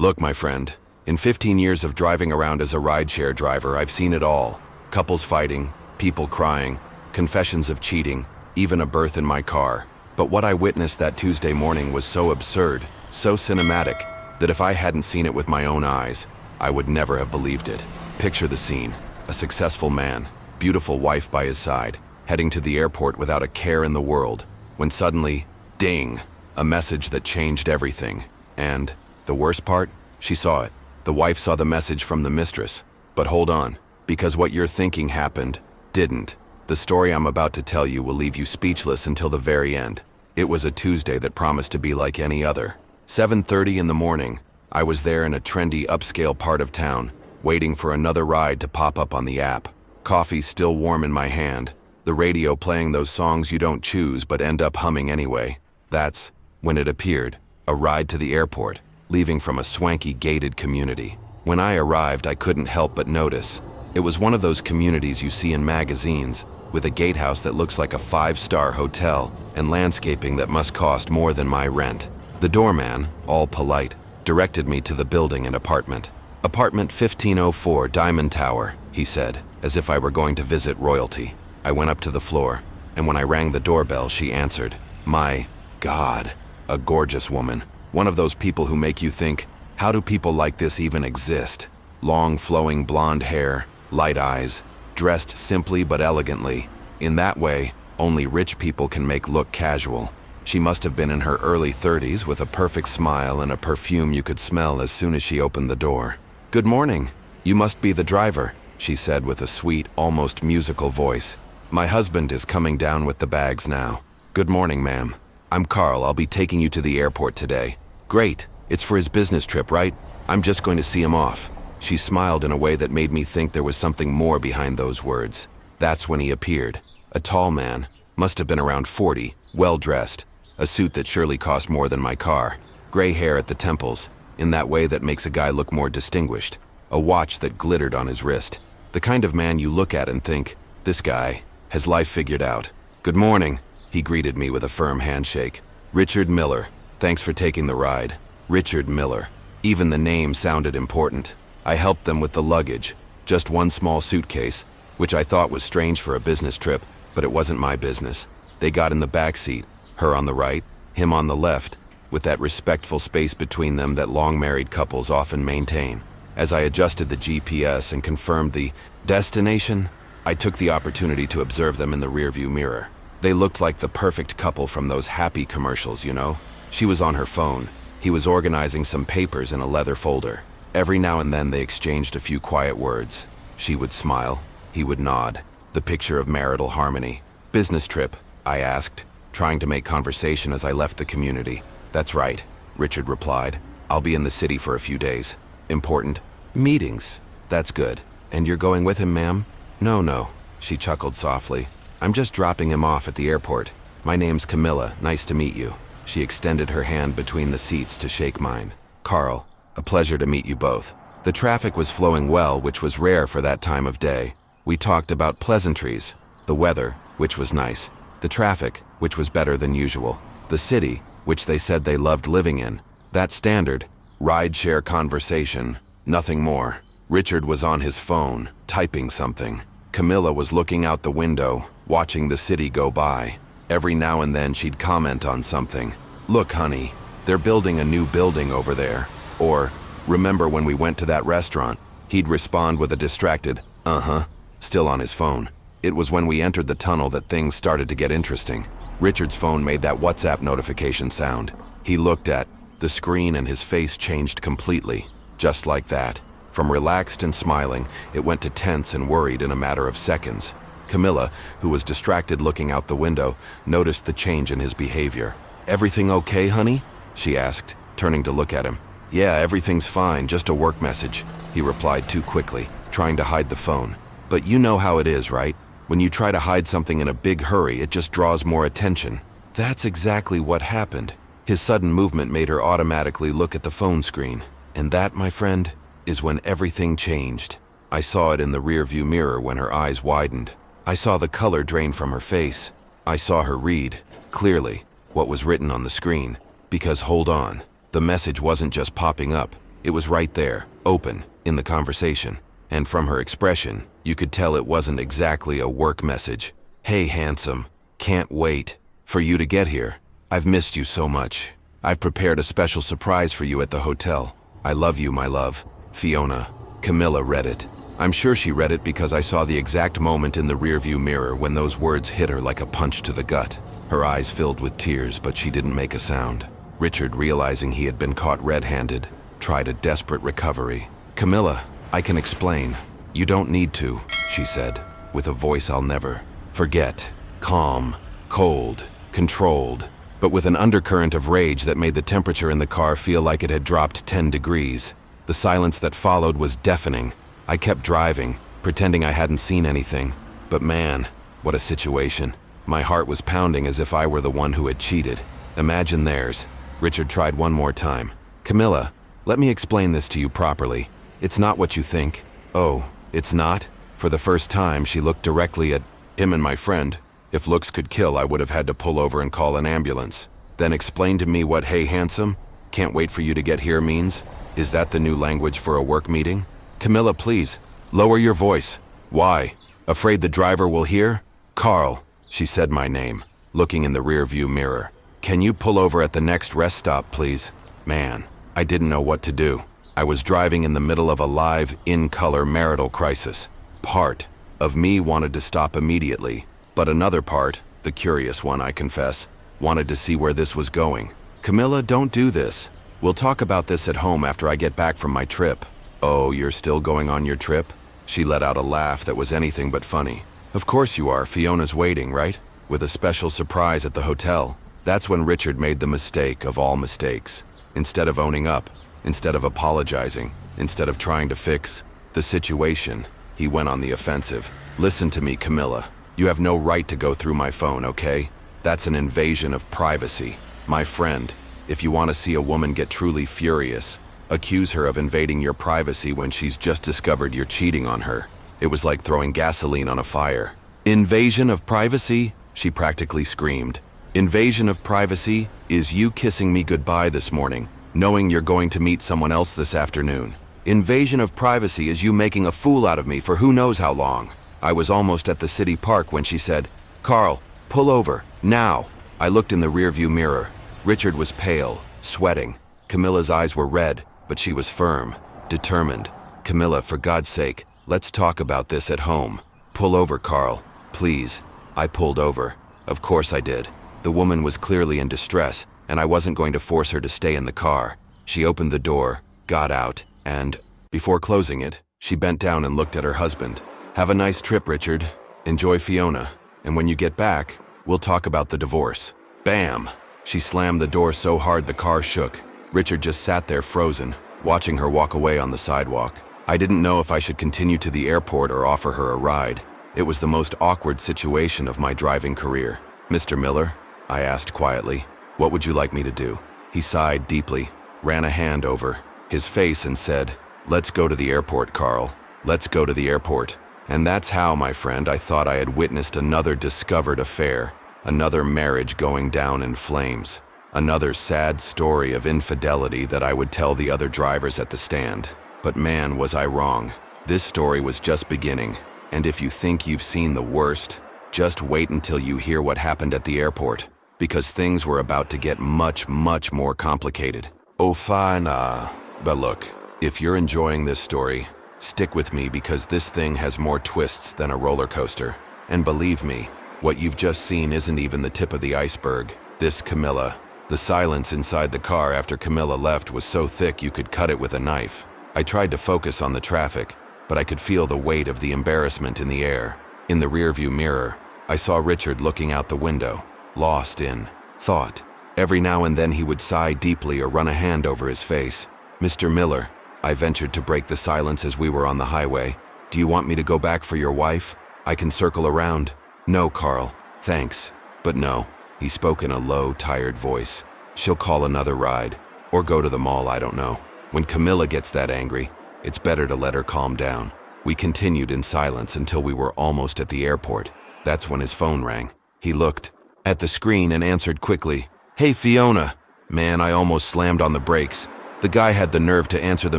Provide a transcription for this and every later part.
Look, my friend, in 15 years of driving around as a rideshare driver, I've seen it all. Couples fighting, people crying, confessions of cheating, even a birth in my car. But what I witnessed that Tuesday morning was so absurd, so cinematic, that if I hadn't seen it with my own eyes, I would never have believed it. Picture the scene. A successful man, beautiful wife by his side, heading to the airport without a care in the world, when suddenly, ding, a message that changed everything. And, the worst part, she saw it. The wife saw the message from the mistress. But hold on, because what you're thinking happened, didn't. The story I'm about to tell you will leave you speechless until the very end. It was a Tuesday that promised to be like any other. 7:30 in the morning, I was there in a trendy upscale part of town, waiting for another ride to pop up on the app. Coffee still warm in my hand, the radio playing those songs you don't choose but end up humming anyway. That's when it appeared, a ride to the airport, leaving from a swanky gated community. When I arrived, I couldn't help but notice. It was one of those communities you see in magazines, with a gatehouse that looks like a 5-star hotel and landscaping that must cost more than my rent. The doorman, all polite, directed me to the building and apartment. Apartment 1504, Diamond Tower, he said, as if I were going to visit royalty. I went up to the floor, and when I rang the doorbell, she answered. My God, a gorgeous woman. One of those people who make you think, how do people like this even exist? Long, flowing blonde hair, light eyes, dressed simply but elegantly. In that way, only rich people can make look casual. She must have been in her early 30s with a perfect smile and a perfume you could smell as soon as she opened the door. "Good morning. You must be the driver," she said with a sweet, almost musical voice. "My husband is coming down with the bags now." "Good morning, ma'am. I'm Carl. I'll be taking you to the airport today." "Great. It's for his business trip, right? I'm just going to see him off." She smiled in a way that made me think there was something more behind those words. That's when he appeared. A tall man, must have been around 40, well-dressed, a suit that surely cost more than my car, gray hair at the temples, in that way that makes a guy look more distinguished, a watch that glittered on his wrist. The kind of man you look at and think, this guy has life figured out. "Good morning," he greeted me with a firm handshake. "Richard Miller. Thanks for taking the ride." Richard Miller. Even the name sounded important. I helped them with the luggage, just one small suitcase, which I thought was strange for a business trip, but it wasn't my business. They got in the back seat, her on the right, him on the left, with that respectful space between them that long-married couples often maintain. As I adjusted the GPS and confirmed the destination, I took the opportunity to observe them in the rearview mirror. They looked like the perfect couple from those happy commercials, you know? She was on her phone. He was organizing some papers in a leather folder. Every now and then they exchanged a few quiet words. She would smile. He would nod. The picture of marital harmony. "Business trip?" I asked, trying to make conversation as I left the community. "That's right," Richard replied. "I'll be in the city for a few days." "Important?" "Meetings." "That's good. And you're going with him, ma'am?" No, she chuckled softly. "I'm just dropping him off at the airport. My name's Camilla. Nice to meet you." She extended her hand between the seats to shake mine. "Carl, a pleasure to meet you both." The traffic was flowing well, which was rare for that time of day. We talked about pleasantries, the weather, which was nice, the traffic, which was better than usual, the city, which they said they loved living in. That standard, ride-share conversation, nothing more. Richard was on his phone, typing something. Camilla was looking out the window, watching the city go by. Every now and then she'd comment on something. "Look, honey, they're building a new building over there." Or, "Remember when we went to that restaurant?" He'd respond with a distracted, "Uh-huh," still on his phone. It was when we entered the tunnel that things started to get interesting. Richard's phone made that WhatsApp notification sound. He looked at the screen and his face changed completely. Just like that. From relaxed and smiling, it went to tense and worried in a matter of seconds. Camilla, who was distracted looking out the window, noticed the change in his behavior. "Everything okay, honey?" she asked, turning to look at him. "Yeah, everything's fine, just a work message," he replied too quickly, trying to hide the phone. "But you know how it is, right? When you try to hide something in a big hurry, it just draws more attention." That's exactly what happened. His sudden movement made her automatically look at the phone screen. And that, my friend, is when everything changed. I saw it in the rearview mirror when her eyes widened. I saw the color drain from her face. I saw her read, clearly, what was written on the screen. Because hold on, the message wasn't just popping up. It was right there, open, in the conversation. And from her expression, you could tell it wasn't exactly a work message. Hey, handsome. Can't wait for you to get here. I've missed you so much. I've prepared a special surprise for you at the hotel. I love you, my love. Fiona. Camilla read it. I'm sure she read it because I saw the exact moment in the rearview mirror when those words hit her like a punch to the gut. Her eyes filled with tears, but she didn't make a sound. Richard, realizing he had been caught red-handed, tried a desperate recovery. Camilla, I can explain. You don't need to, she said, with a voice I'll never forget. Calm, cold, controlled, but with an undercurrent of rage that made the temperature in the car feel like it had dropped 10 degrees. The silence that followed was deafening. I kept driving, pretending I hadn't seen anything. But man, what a situation. My heart was pounding as if I were the one who had cheated. Imagine theirs. Richard tried one more time. Camilla, let me explain this to you properly. It's not what you think. Oh, it's not? For the first time, she looked directly at him and my friend. If looks could kill, I would have had to pull over and call an ambulance. Then explain to me what "hey handsome, can't wait for you to get here" means. Is that the new language for a work meeting? Camilla, please, lower your voice. Why? Afraid the driver will hear? Carl, she said my name, looking in the rearview mirror. Can you pull over at the next rest stop, please? Man, I didn't know what to do. I was driving in the middle of a live, in-color marital crisis. Part of me wanted to stop immediately, but another part, the curious one I confess, wanted to see where this was going. Camilla, don't do this. We'll talk about this at home after I get back from my trip. Oh, you're still going on your trip? She let out a laugh that was anything but funny. Of course you are. Fiona's waiting, right? With a special surprise at the hotel. That's when Richard made the mistake of all mistakes. Instead of owning up, instead of apologizing, instead of trying to fix the situation, he went on the offensive. Listen to me, Camilla. You have no right to go through my phone, okay? That's an invasion of privacy. My friend, if you want to see a woman get truly furious, accuse her of invading your privacy when she's just discovered you're cheating on her. It was like throwing gasoline on a fire. Invasion of privacy? She practically screamed. Invasion of privacy is you kissing me goodbye this morning, knowing you're going to meet someone else this afternoon. Invasion of privacy is you making a fool out of me for who knows how long. I was almost at the city park when she said, Carl, pull over, now. I looked in the rearview mirror. Richard was pale, sweating. Camilla's eyes were red, but she was firm, determined. Camilla, for God's sake, let's talk about this at home. Pull over, Carl, please. I pulled over. Of course I did. The woman was clearly in distress, and I wasn't going to force her to stay in the car. She opened the door, got out, and, before closing it, she bent down and looked at her husband. Have a nice trip, Richard. Enjoy Fiona. And when you get back, we'll talk about the divorce. Bam! She slammed the door so hard the car shook. Richard just sat there frozen, watching her walk away on the sidewalk. I didn't know if I should continue to the airport or offer her a ride. It was the most awkward situation of my driving career. Mr. Miller, I asked quietly, what would you like me to do? He sighed deeply, ran a hand over his face and said, let's go to the airport, Carl. Let's go to the airport. And that's how, my friend, I thought I had witnessed another discovered affair, another marriage going down in flames, another sad story of infidelity that I would tell the other drivers at the stand. But man, was I wrong. This story was just beginning, and if you think you've seen the worst, just wait until you hear what happened at the airport, because things were about to get much, much more complicated. Oh, fine, but look, if you're enjoying this story, stick with me because this thing has more twists than a roller coaster. And believe me, what you've just seen isn't even the tip of the iceberg. This Camilla. The silence inside the car after Camilla left was so thick you could cut it with a knife. I tried to focus on the traffic, but I could feel the weight of the embarrassment in the air. In the rearview mirror, I saw Richard looking out the window, lost in thought. Every now and then he would sigh deeply or run a hand over his face. Mr. Miller, I ventured to break the silence as we were on the highway. Do you want me to go back for your wife? I can circle around. No, Carl, thanks, but no. He spoke in a low, tired voice. She'll call another ride, or go to the mall, I don't know. When Camilla gets that angry, it's better to let her calm down. We continued in silence until we were almost at the airport. That's when his phone rang. He looked at the screen and answered quickly. Hey, Fiona. Man, I almost slammed on the brakes. The guy had the nerve to answer the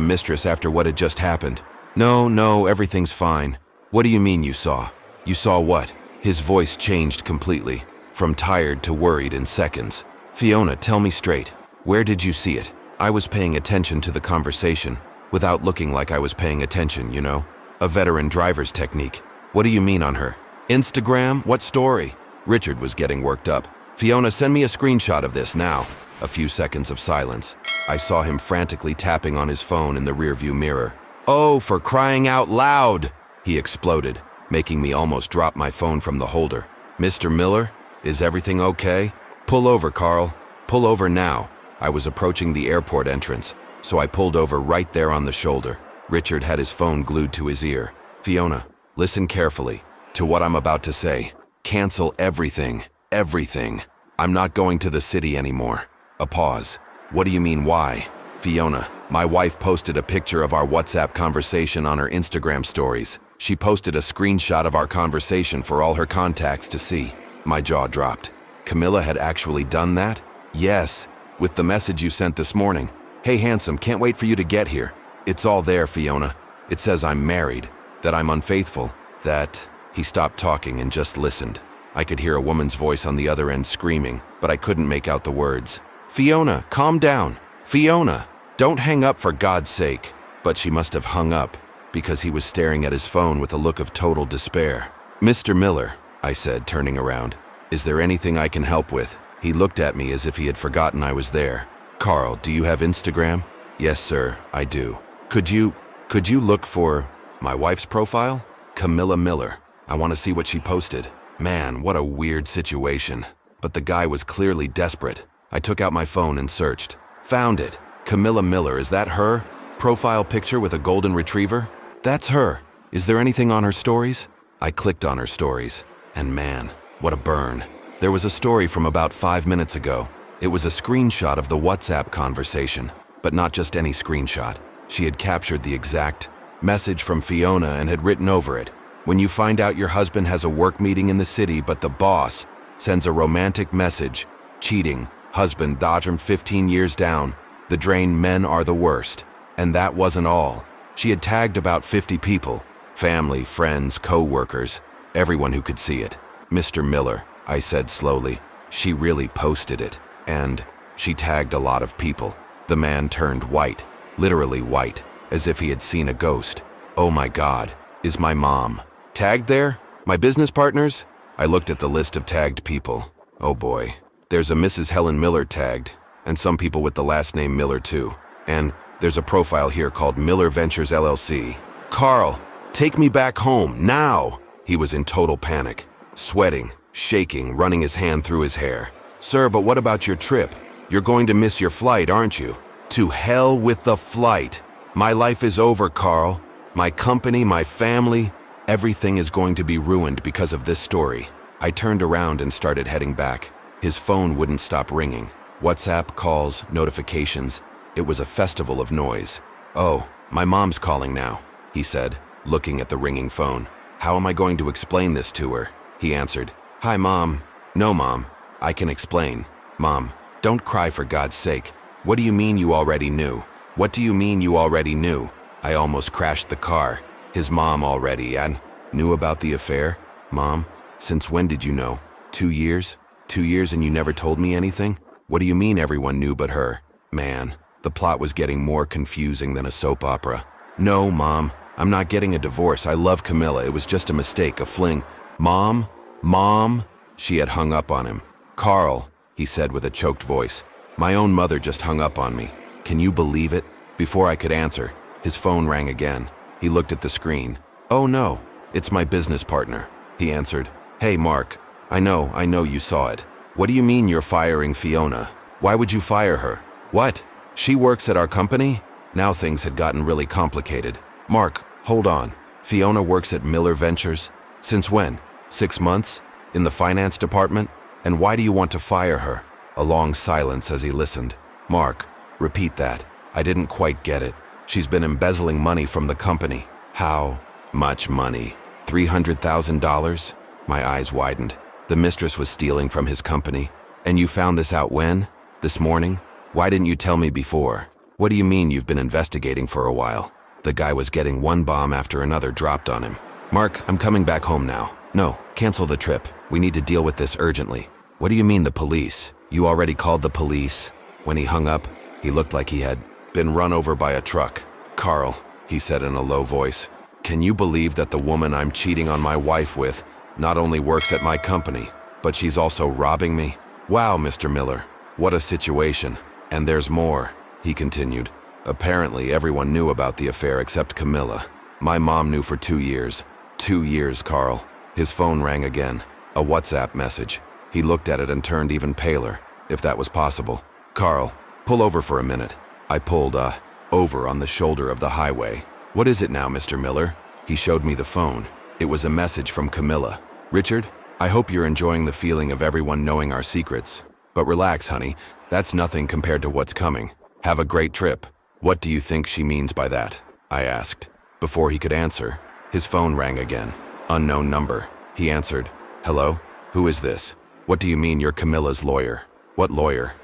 mistress after what had just happened. No, everything's fine. What do you mean you saw? You saw what? His voice changed completely, from tired to worried in seconds. Fiona, tell me straight. Where did you see it? I was paying attention to the conversation, without looking like I was paying attention, you know? A veteran driver's technique. What do you mean on her? Instagram? What story? Richard was getting worked up. Fiona, send me a screenshot of this now. A few seconds of silence. I saw him frantically tapping on his phone in the rearview mirror. Oh, for crying out loud! He exploded, making me almost drop my phone from the holder. Mr. Miller, is everything okay? Pull over, Carl. Pull over now. I was approaching the airport entrance, so I pulled over right there on the shoulder. Richard had his phone glued to his ear. Fiona, listen carefully to what I'm about to say. Cancel everything. Everything. I'm not going to the city anymore. A pause. What do you mean, why? Fiona, my wife posted a picture of our WhatsApp conversation on her Instagram stories. She posted a screenshot of our conversation for all her contacts to see. My jaw dropped. Camilla had actually done that? Yes, with the message you sent this morning. Hey, handsome, can't wait for you to get here. It's all there, Fiona. It says I'm married, that I'm unfaithful, that... He stopped talking and just listened. I could hear a woman's voice on the other end screaming, but I couldn't make out the words. Fiona, calm down. Fiona, don't hang up for God's sake. But she must have hung up, because he was staring at his phone with a look of total despair. Mr. Miller, I said, turning around. Is there anything I can help with? He looked at me as if he had forgotten I was there. Carl, do you have Instagram? Yes, sir, I do. Could you look for my wife's profile? Camilla Miller. I want to see what she posted. Man, what a weird situation. But the guy was clearly desperate. I took out my phone and searched. Found it. Camilla Miller, is that her? Profile picture with a golden retriever? That's her. Is there anything on her stories? I clicked on her stories. And man, what a burn. There was a story from about 5 minutes ago. It was a screenshot of the WhatsApp conversation, but not just any screenshot. She had captured the exact message from Fiona and had written over it. When you find out your husband has a work meeting in the city, but the boss sends a romantic message, cheating, husband dodge him 15 years down, the drain, men are the worst. And that wasn't all. She had tagged about 50 people, family, friends, co-workers, everyone who could see it. Mr. Miller, I said slowly, she really posted it. And she tagged a lot of people. The man turned white, literally white, as if he had seen a ghost. Oh my God, is my mom tagged there? My business partners? I looked at the list of tagged people. Oh boy, there's a Mrs. Helen Miller tagged, and some people with the last name Miller too. And there's a profile here called Miller Ventures LLC. Carl, take me back home, now! He was in total panic, sweating, shaking, running his hand through his hair. Sir, but what about your trip? You're going to miss your flight, aren't you? To hell with the flight. My life is over, Carl. My company, my family, everything is going to be ruined because of this story. I turned around and started heading back. His phone wouldn't stop ringing. WhatsApp, calls, notifications. It was a festival of noise. Oh, my mom's calling now, he said, looking at the ringing phone. How am I going to explain this to her? He answered. Hi, Mom. No, Mom. I can explain. Mom, don't cry for God's sake. What do you mean you already knew? What do you mean you already knew? I almost crashed the car. His mom already and knew about the affair? Mom, since when did you know? 2 years? 2 years and you never told me anything? What do you mean everyone knew but her? Man, the plot was getting more confusing than a soap opera. No, Mom, I'm not getting a divorce. I love Camilla. It was just a mistake, a fling. Mom? She had hung up on him. Carl, he said with a choked voice. My own mother just hung up on me. Can you believe it? Before I could answer, his phone rang again. He looked at the screen. Oh no, it's my business partner. He answered. Hey Mark, I know you saw it. What do you mean you're firing Fiona? Why would you fire her? What? She works at our company? Now things had gotten really complicated. Mark, hold on. Fiona works at Miller Ventures? Since when? 6 months? In the finance department? And why do you want to fire her? A long silence as he listened. Mark, repeat that. I didn't quite get it. She's been embezzling money from the company. How much money? $300,000? My eyes widened. The mistress was stealing from his company. And you found this out when? This morning? Why didn't you tell me before? What do you mean you've been investigating for a while? The guy was getting one bomb after another dropped on him. Mark, I'm coming back home now. No, cancel the trip. We need to deal with this urgently. What do you mean the police? You already called the police? When he hung up, he looked like he had been run over by a truck. Carl, he said in a low voice, can you believe that the woman I'm cheating on my wife with not only works at my company, but she's also robbing me? Wow, Mr. Miller, what a situation. And there's more, he continued. Apparently everyone knew about the affair except Camilla. My mom knew for 2 years. 2 years, Carl. His phone rang again. A WhatsApp message. He looked at it and turned even paler, if that was possible. Carl, pull over for a minute. I pulled, over on the shoulder of the highway. What is it now, Mr. Miller? He showed me the phone. It was a message from Camilla. Richard, I hope you're enjoying the feeling of everyone knowing our secrets. But relax, honey. That's nothing compared to what's coming. Have a great trip. What do you think she means by that? I asked. Before he could answer, his phone rang again. Unknown number. He answered. Hello? Who is this? What do you mean you're Camilla's lawyer? What lawyer?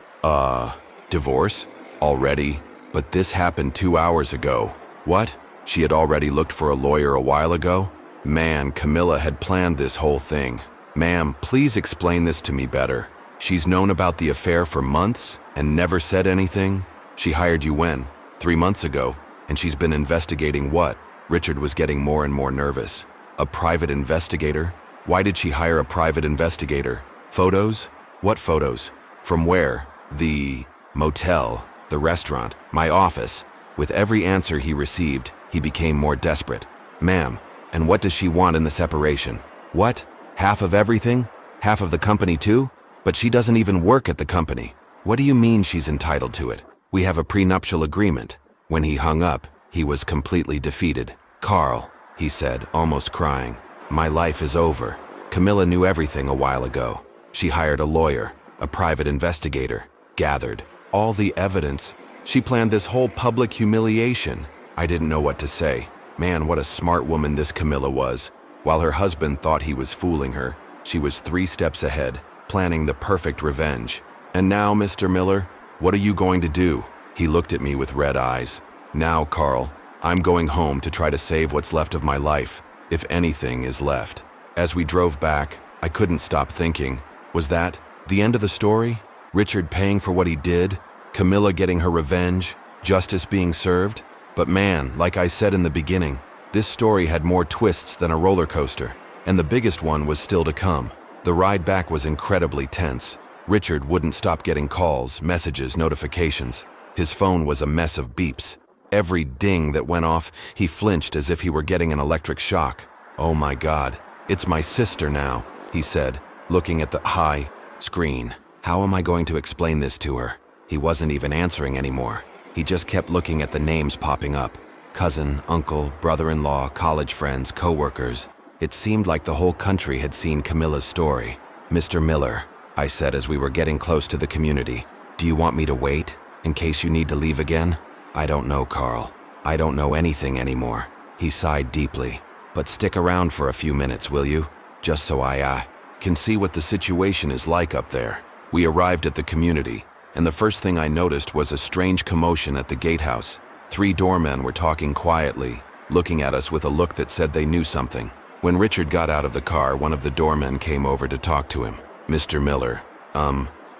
Divorce? Already? But this happened 2 hours ago. What? She had already looked for a lawyer a while ago? Man, Camilla had planned this whole thing. Ma'am, please explain this to me better. She's known about the affair for months and never said anything? She hired you when? 3 months ago. And she's been investigating what? Richard was getting more and more nervous. A private investigator? Why did she hire a private investigator? Photos? What photos? From where? The motel, the restaurant, my office. With every answer he received, he became more desperate. Ma'am, and what does she want in the separation? What? Half of everything? Half of the company too? But she doesn't even work at the company. What do you mean she's entitled to it? We have a prenuptial agreement. When he hung up, he was completely defeated. Carl, he said, almost crying, my life is over. Camilla knew everything a while ago. She hired a lawyer, a private investigator, gathered all the evidence. She planned this whole public humiliation. I didn't know what to say. Man, what a smart woman this Camilla was. While her husband thought he was fooling her, she was 3 steps ahead, planning the perfect revenge. And now, Mr. Miller, what are you going to do? He looked at me with red eyes. Now, Carl, I'm going home to try to save what's left of my life, if anything is left. As we drove back, I couldn't stop thinking, was that the end of the story? Richard paying for what he did? Camilla getting her revenge? Justice being served? But man, like I said in the beginning, this story had more twists than a roller coaster, and the biggest one was still to come. The ride back was incredibly tense. Richard wouldn't stop getting calls, messages, notifications. His phone was a mess of beeps. Every ding that went off, he flinched as if he were getting an electric shock. Oh my God, it's my sister now, he said, looking at the high screen. How am I going to explain this to her? He wasn't even answering anymore. He just kept looking at the names popping up. Cousin, uncle, brother-in-law, college friends, co-workers. It seemed like the whole country had seen Camilla's story. Mr. Miller, I said as we were getting close to the community, do you want me to wait, in case you need to leave again? I don't know, Carl. I don't know anything anymore. He sighed deeply. But stick around for a few minutes, will you? Just so I, can see what the situation is like up there. We arrived at the community, and the first thing I noticed was a strange commotion at the gatehouse. 3 doormen were talking quietly, looking at us with a look that said they knew something. When Richard got out of the car, one of the doormen came over to talk to him. Mr. Miller,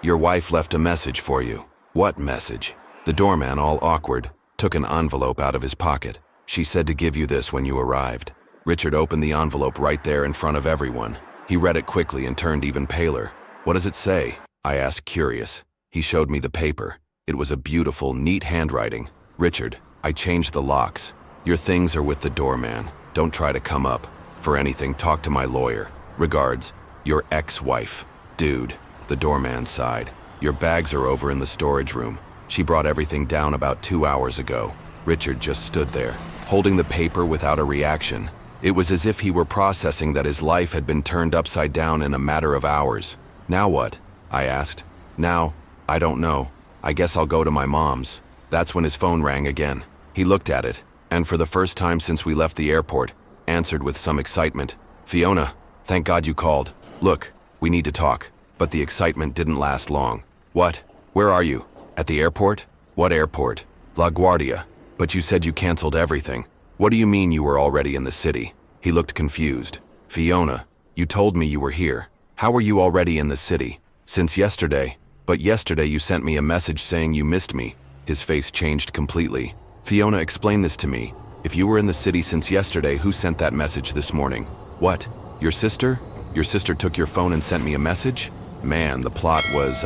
your wife left a message for you. What message? The doorman, all awkward, took an envelope out of his pocket. She said to give you this when you arrived. Richard opened the envelope right there in front of everyone. He read it quickly and turned even paler. What does it say? I asked, curious. He showed me the paper. It was a beautiful, neat handwriting. Richard, I changed the locks. Your things are with the doorman. Don't try to come up. For anything, talk to my lawyer. Regards, your ex-wife. Dude, the doorman sighed. Your bags are over in the storage room. She brought everything down about 2 hours ago. Richard just stood there, holding the paper without a reaction. It was as if he were processing that his life had been turned upside down in a matter of hours. Now what? I asked. Now, I don't know. I guess I'll go to my mom's. That's when his phone rang again. He looked at it, and for the first time since we left the airport, answered with some excitement. Fiona, thank God you called. Look, we need to talk. But the excitement didn't last long. What? Where are you? At the airport? What airport? La Guardia. But you said you canceled everything. What do you mean you were already in the city? He looked confused. Fiona, you told me you were here. How were you already in the city? Since yesterday. But yesterday you sent me a message saying you missed me. His face changed completely. Fiona, explain this to me. If you were in the city since yesterday, who sent that message this morning? What? Your sister? Your sister took your phone and sent me a message? Man, the plot was,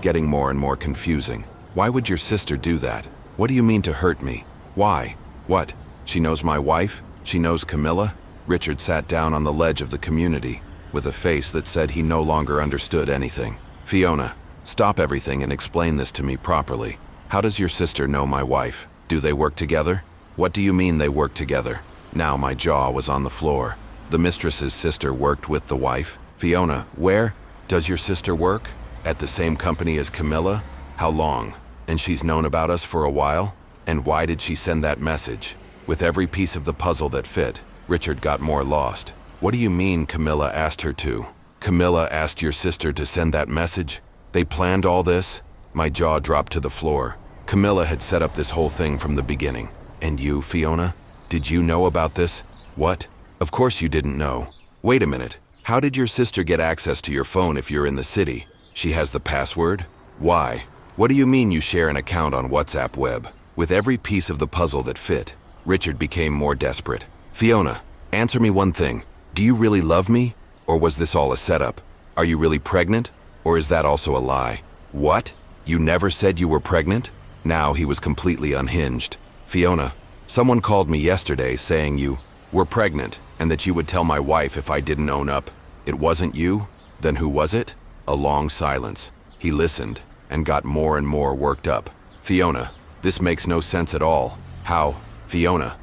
getting more and more confusing. Why would your sister do that? What do you mean to hurt me? Why? What? She knows my wife? She knows Camilla? Richard sat down on the ledge of the community, with a face that said he no longer understood anything. Fiona, stop everything and explain this to me properly. How does your sister know my wife? Do they work together? What do you mean they work together? Now my jaw was on the floor. The mistress's sister worked with the wife? Fiona, where? Does your sister work? At the same company as Camilla? How long? And she's known about us for a while? And why did she send that message? With every piece of the puzzle that fit, Richard got more lost. What do you mean Camilla asked her to? Camilla asked your sister to send that message? They planned all this? My jaw dropped to the floor. Camilla had set up this whole thing from the beginning. And you, Fiona? Did you know about this? What? Of course you didn't know. Wait a minute. How did your sister get access to your phone if you're in the city? She has the password? Why? What do you mean you share an account on WhatsApp web? With every piece of the puzzle that fit, Richard became more desperate. Fiona, answer me one thing. Do you really love me? Or was this all a setup? Are you really pregnant? Or is that also a lie? What? You never said you were pregnant? Now he was completely unhinged. Fiona, someone called me yesterday saying you were pregnant and that you would tell my wife if I didn't own up. It wasn't you? Then who was it? A long silence. He listened and got more and more worked up. Fiona, this makes no sense at all. How? Fiona.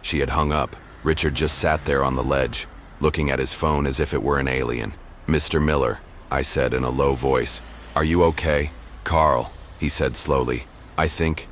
She had hung up. Richard just sat there on the ledge, looking at his phone as if it were an alien. Mr. Miller, I said in a low voice. Are you okay? Carl, he said slowly. I think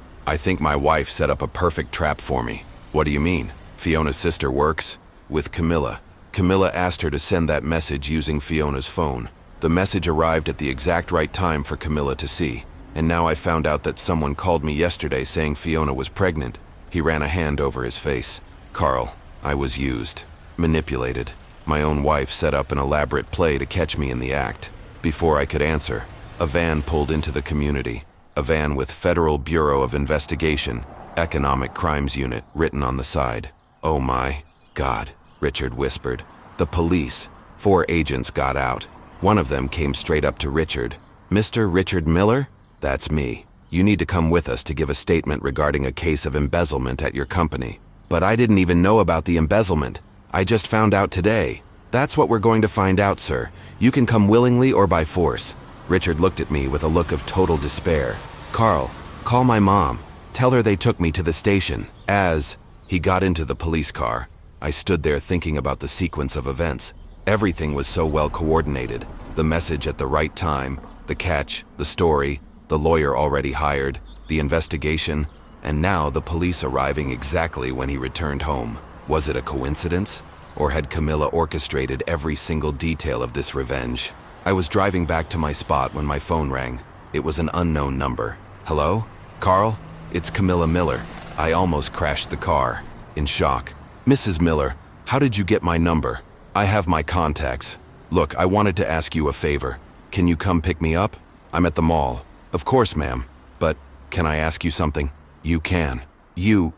my wife set up a perfect trap for me. What do you mean? Fiona's sister works with Camilla. Camilla asked her to send that message using Fiona's phone. The message arrived at the exact right time for Camilla to see. And now I found out that someone called me yesterday saying Fiona was pregnant. He ran a hand over his face. Carl, I was used, manipulated. My own wife set up an elaborate play to catch me in the act. Before I could answer, a van pulled into the community. A van with Federal Bureau of Investigation, Economic Crimes Unit written on the side. Oh my God, Richard whispered. The police. 4 agents got out. One of them came straight up to Richard. Mr. Richard Miller? That's me. You need to come with us to give a statement regarding a case of embezzlement at your company. But I didn't even know about the embezzlement. I just found out today. That's what we're going to find out, sir. You can come willingly or by force. Richard looked at me with a look of total despair. Carl, call my mom. Tell her they took me to the station. As he got into the police car, I stood there thinking about the sequence of events. Everything was so well coordinated. The message at the right time, the catch, the story, the lawyer already hired, the investigation, and now the police arriving exactly when he returned home. Was it a coincidence? Or had Camilla orchestrated every single detail of this revenge? I was driving back to my spot when my phone rang. It was an unknown number. Hello? Carl? It's Camilla Miller. I almost crashed the car. In shock. Mrs. Miller, how did you get my number? I have my contacts. Look, I wanted to ask you a favor. Can you come pick me up? I'm at the mall. Of course, ma'am. But can I ask you something? You can. You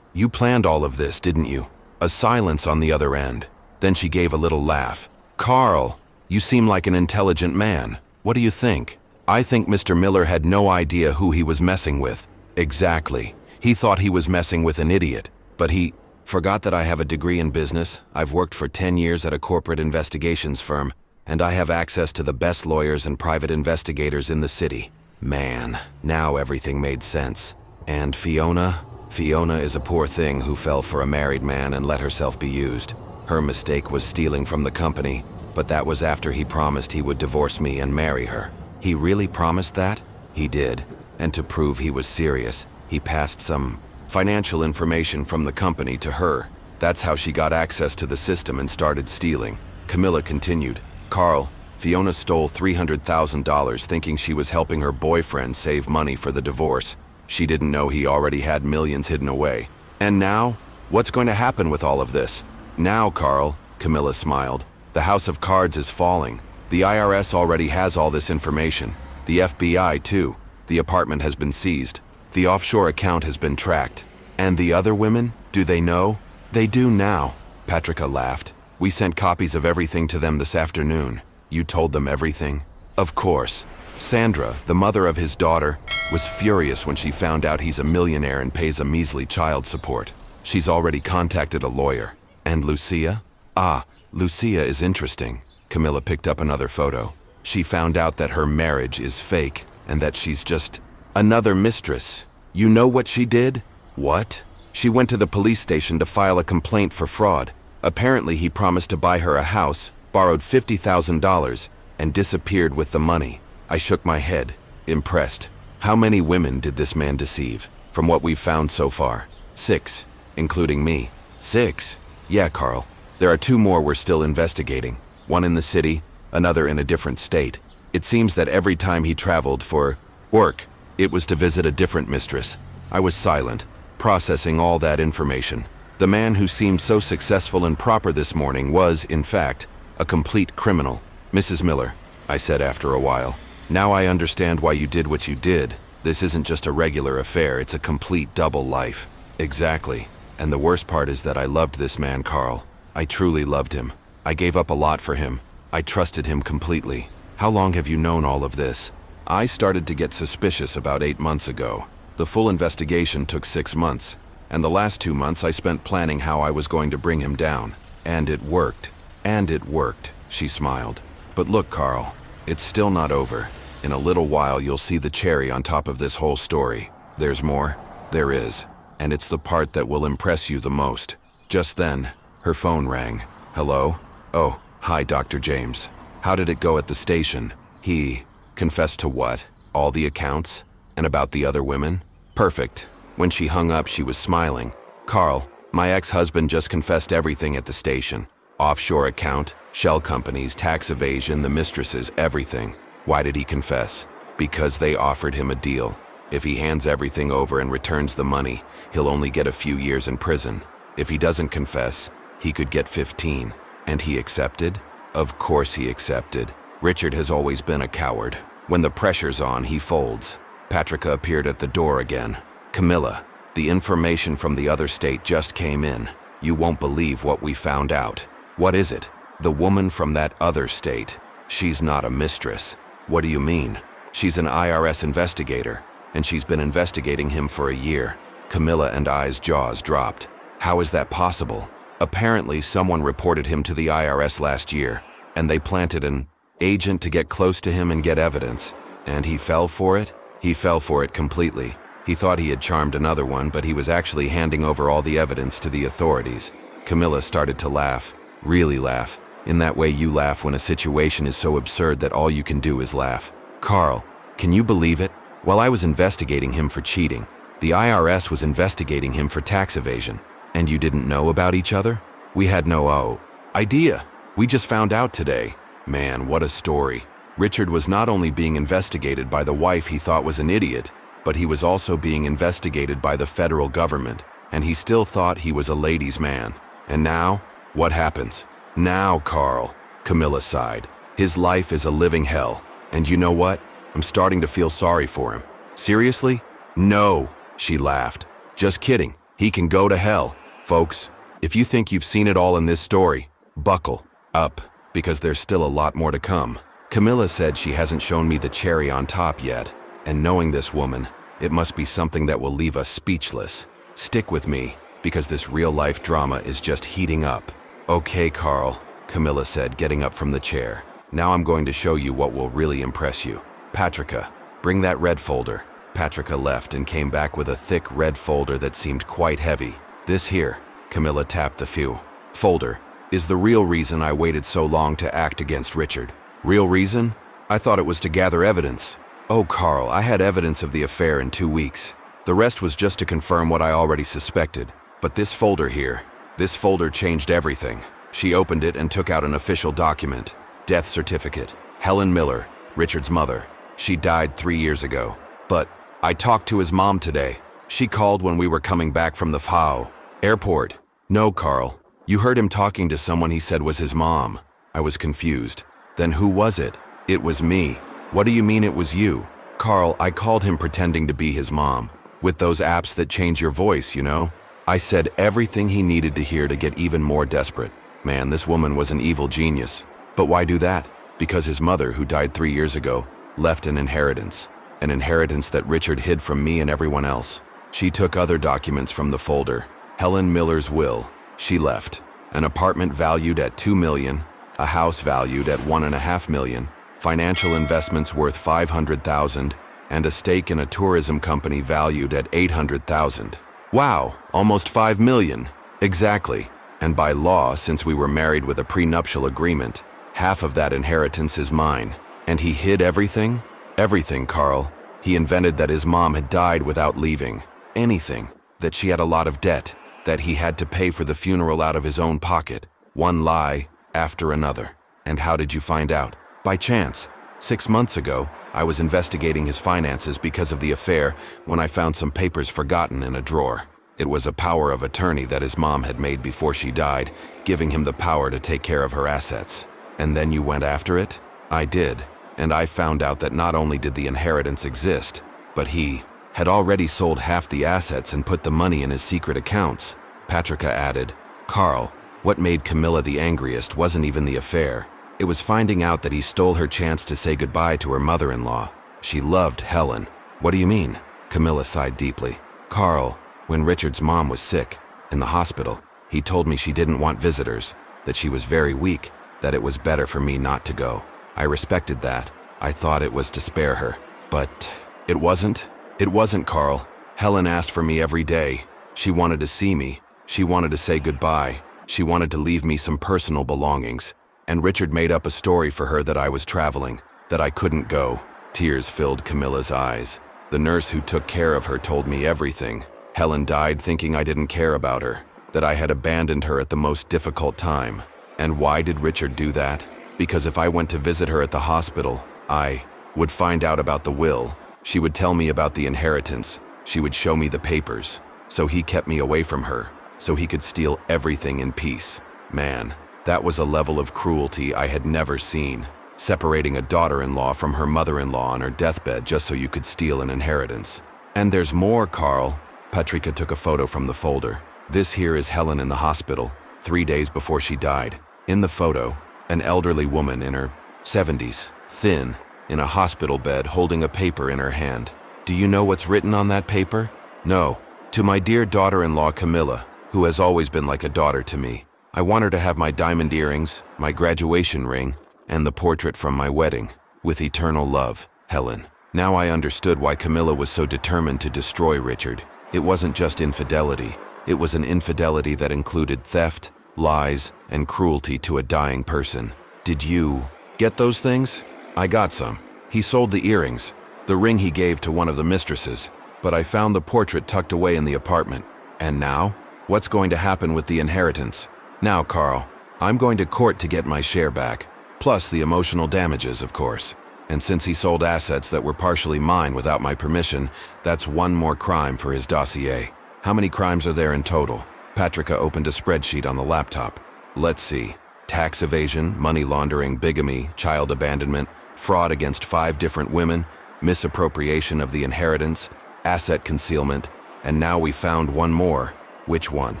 planned all of this, didn't you? A silence on the other end. Then she gave a little laugh. Carl, you seem like an intelligent man. What do you think? I think Mr. Miller had no idea who he was messing with. Exactly. He thought he was messing with an idiot. But he forgot that I have a degree in business. I've worked for 10 years at a corporate investigations firm, and I have access to the best lawyers and private investigators in the city. Man, now everything made sense. And Fiona? Fiona is a poor thing who fell for a married man and let herself be used. Her mistake was stealing from the company, but that was after he promised he would divorce me and marry her. He really promised that? He did. And to prove he was serious, he passed some financial information from the company to her. That's how she got access to the system and started stealing. Camilla continued. Carl, Fiona stole $300,000 thinking she was helping her boyfriend save money for the divorce. She didn't know he already had millions hidden away. And now? What's going to happen with all of this? Now, Carl, Camilla smiled. The house of cards is falling. The IRS already has all this information. The FBI, too. The apartment has been seized. The offshore account has been tracked. And the other women? Do they know? They do now. Patricia laughed. We sent copies of everything to them this afternoon. You told them everything? Of course. Sandra, the mother of his daughter, was furious when she found out he's a millionaire and pays a measly child support. She's already contacted a lawyer. And Lucia? Ah, Lucia is interesting. Camilla picked up another photo. She found out that her marriage is fake and that she's just another mistress. You know what she did? What? She went to the police station to file a complaint for fraud. Apparently he promised to buy her a house, borrowed $50,000, and disappeared with the money. I shook my head, impressed. How many women did this man deceive? From what we've found so far? 6, including me. 6? Yeah, Carl. There are 2 more we're still investigating. One in the city, another in a different state. It seems that every time he traveled for work, it was to visit a different mistress. I was silent, processing all that information. The man who seemed so successful and proper this morning was, in fact, a complete criminal. Mrs. Miller, I said after a while, now I understand why you did what you did. This isn't just a regular affair, it's a complete double life. Exactly. And the worst part is that I loved this man, Carl. I truly loved him. I gave up a lot for him. I trusted him completely. How long have you known all of this? I started to get suspicious about 8 months ago. The full investigation took 6 months, and the last 2 months I spent planning how I was going to bring him down. And it worked. And it worked, she smiled. But look, Carl, it's still not over. In a little while you'll see the cherry on top of this whole story. There's more? There is. And it's the part that will impress you the most. Just then, her phone rang. Hello? Oh, hi, Dr. James. How did it go at the station? He confessed to what? All the accounts? And about the other women? Perfect. When she hung up, she was smiling. Carl, my ex-husband just confessed everything at the station. Offshore account, shell companies, tax evasion, the mistresses, everything. Why did he confess? Because they offered him a deal. If he hands everything over and returns the money, he'll only get a few years in prison. If he doesn't confess, he could get 15. And he accepted? Of course he accepted. Richard has always been a coward. When the pressure's on, he folds. Patricia appeared at the door again. Camilla, the information from the other state just came in. You won't believe what we found out. What is it? The woman from that other state. She's not a mistress. What do you mean? She's an IRS investigator, and she's been investigating him for a year. Camilla and I's jaws dropped. How is that possible? Apparently, someone reported him to the IRS last year, and they planted an agent to get close to him and get evidence. And he fell for it? He fell for it completely. He thought he had charmed another one, but he was actually handing over all the evidence to the authorities. Camilla started to laugh. Really laugh. In that way you laugh when a situation is so absurd that all you can do is laugh. Carl, can you believe it? While I was investigating him for cheating, the IRS was investigating him for tax evasion. And you didn't know about each other? We had no idea. We just found out today. Man, what a story. Richard was not only being investigated by the wife he thought was an idiot, but he was also being investigated by the federal government, and he still thought he was a ladies' man. And now, what happens? Now, Carl, Camilla sighed. His life is a living hell. And you know what? I'm starting to feel sorry for him. Seriously? No, she laughed. Just kidding. He can go to hell. Folks, if you think you've seen it all in this story, buckle up, because there's still a lot more to come. Camilla said she hasn't shown me the cherry on top yet, and knowing this woman, it must be something that will leave us speechless. Stick with me, because this real-life drama is just heating up. Okay, Carl, Camilla said, getting up from the chair. Now I'm going to show you what will really impress you. Patricia, bring that red folder. Patricia left and came back with a thick red folder that seemed quite heavy. This here, Camilla tapped the folder, is the real reason I waited so long to act against Richard. Real reason? I thought it was to gather evidence. Oh, Carl, I had evidence of the affair in 2 weeks. The rest was just to confirm what I already suspected. But this folder here, this folder changed everything. She opened it and took out an official document. Death certificate. Helen Miller, Richard's mother. She died 3 years ago. But I talked to his mom today. She called when we were coming back from the FAO airport. No, Carl. You heard him talking to someone he said was his mom. I was confused. Then who was it? It was me. What do you mean it was you? Carl, I called him pretending to be his mom. With those apps that change your voice, you know? I said everything he needed to hear to get even more desperate. Man, this woman was an evil genius. But why do that? Because his mother, who died 3 years ago, left an inheritance. An inheritance that Richard hid from me and everyone else. She took other documents from the folder. Helen Miller's will. She left. An apartment valued at $2 million, a house valued at $1.5 million, financial investments worth $500,000, and a stake in a tourism company valued at $800,000. Wow, almost $5 million. Exactly. And by law, since we were married with a prenuptial agreement, half of that inheritance is mine. And he hid everything? Everything, Carl. He invented that his mom had died without leaving. Anything. That she had a lot of debt. That he had to pay for the funeral out of his own pocket. One lie after another. And how did you find out? By chance. 6 months ago, I was investigating his finances because of the affair when I found some papers forgotten in a drawer. It was a power of attorney that his mom had made before she died, giving him the power to take care of her assets. And then you went after it? I did. And I found out that not only did the inheritance exist, but he had already sold half the assets and put the money in his secret accounts. Patricia added, Carl, what made Camilla the angriest wasn't even the affair. It was finding out that he stole her chance to say goodbye to her mother-in-law. She loved Helen. What do you mean? Camilla sighed deeply. Carl, when Richard's mom was sick, in the hospital, he told me she didn't want visitors, that she was very weak, that it was better for me not to go. I respected that. I thought it was to spare her. But it wasn't? It wasn't, Carl. Helen asked for me every day. She wanted to see me. She wanted to say goodbye. She wanted to leave me some personal belongings. And Richard made up a story for her that I was traveling, that I couldn't go. Tears filled Camilla's eyes. The nurse who took care of her told me everything. Helen died thinking I didn't care about her, that I had abandoned her at the most difficult time. And why did Richard do that? Because if I went to visit her at the hospital, I would find out about the will. She would tell me about the inheritance. She would show me the papers. So he kept me away from her, so he could steal everything in peace. Man, that was a level of cruelty I had never seen. Separating a daughter-in-law from her mother-in-law on her deathbed just so you could steal an inheritance. And there's more, Carl. Patricia took a photo from the folder. This here is Helen in the hospital, 3 days before she died. In the photo, an elderly woman in her 70s, thin, in a hospital bed holding a paper in her hand. Do you know what's written on that paper? No. To my dear daughter-in-law Camilla, who has always been like a daughter to me. I want her to have my diamond earrings, my graduation ring, and the portrait from my wedding. With eternal love, Helen. Now I understood why Camilla was so determined to destroy Richard. It wasn't just infidelity. It was an infidelity that included theft, lies, and cruelty to a dying person. Did you get those things? I got some. He sold the earrings, the ring he gave to one of the mistresses, but I found the portrait tucked away in the apartment. And now? What's going to happen with the inheritance? Now, Carl, I'm going to court to get my share back, plus the emotional damages, of course. And since he sold assets that were partially mine without my permission, that's one more crime for his dossier. How many crimes are there in total? Patricia opened a spreadsheet on the laptop. Let's see. Tax evasion, money laundering, bigamy, child abandonment, fraud against 5 different women, misappropriation of the inheritance, asset concealment, and now we found one more. Which one?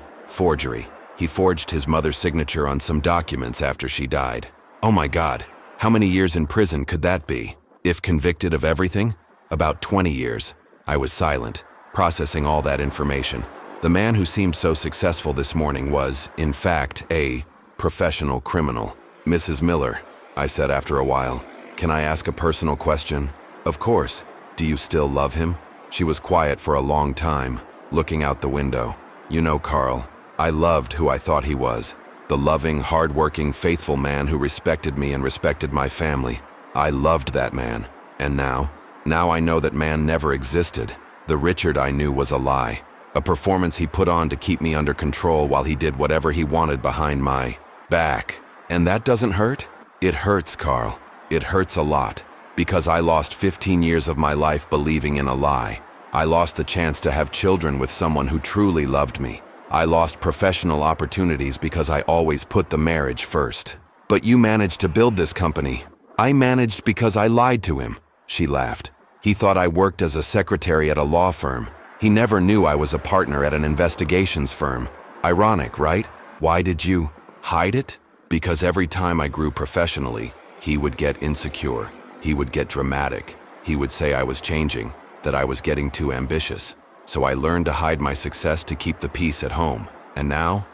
Forgery. He forged his mother's signature on some documents after she died. Oh my God, how many years in prison could that be? If convicted of everything? About 20 years. I was silent, processing all that information. The man who seemed so successful this morning was, in fact, a professional criminal. Mrs. Miller, I said after a while, can I ask a personal question? Of course. Do you still love him? She was quiet for a long time, looking out the window. You know, Carl, I loved who I thought he was. The loving, hard-working, faithful man who respected me and respected my family. I loved that man. And now? Now I know that man never existed. The Richard I knew was a lie. A performance he put on to keep me under control while he did whatever he wanted behind my back. And that doesn't hurt? It hurts, Carl. It hurts a lot. Because I lost 15 years of my life believing in a lie. I lost the chance to have children with someone who truly loved me. I lost professional opportunities because I always put the marriage first. But you managed to build this company. I managed because I lied to him. She laughed. He thought I worked as a secretary at a law firm. He never knew I was a partner at an investigations firm. Ironic, right? Why did you hide it? Because every time I grew professionally, he would get insecure. He would get dramatic. He would say I was changing, that I was getting too ambitious. So I learned to hide my success to keep the peace at home. And now,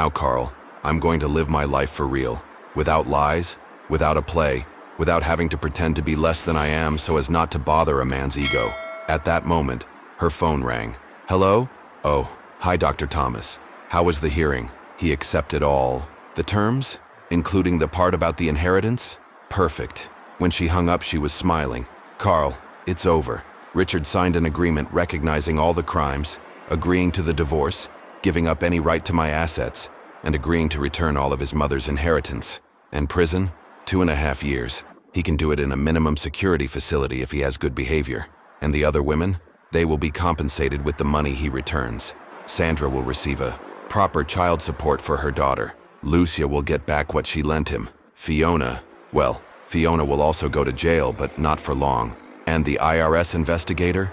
Carl, I'm going to live my life for real. Without lies, without a play, without having to pretend to be less than I am so as not to bother a man's ego. At that moment, her phone rang. Hello? Oh, hi, Dr. Thomas. How was the hearing? He accepted all the terms, including the part about the inheritance? Perfect. When she hung up, she was smiling. Carl, it's over. Richard signed an agreement recognizing all the crimes, agreeing to the divorce, giving up any right to my assets, and agreeing to return all of his mother's inheritance. And prison? 2.5 years. He can do it in a minimum security facility if he has good behavior. And the other women? They will be compensated with the money he returns. Sandra will receive a proper child support for her daughter. Lucia will get back what she lent him. Fiona will also go to jail, but not for long. And the IRS investigator?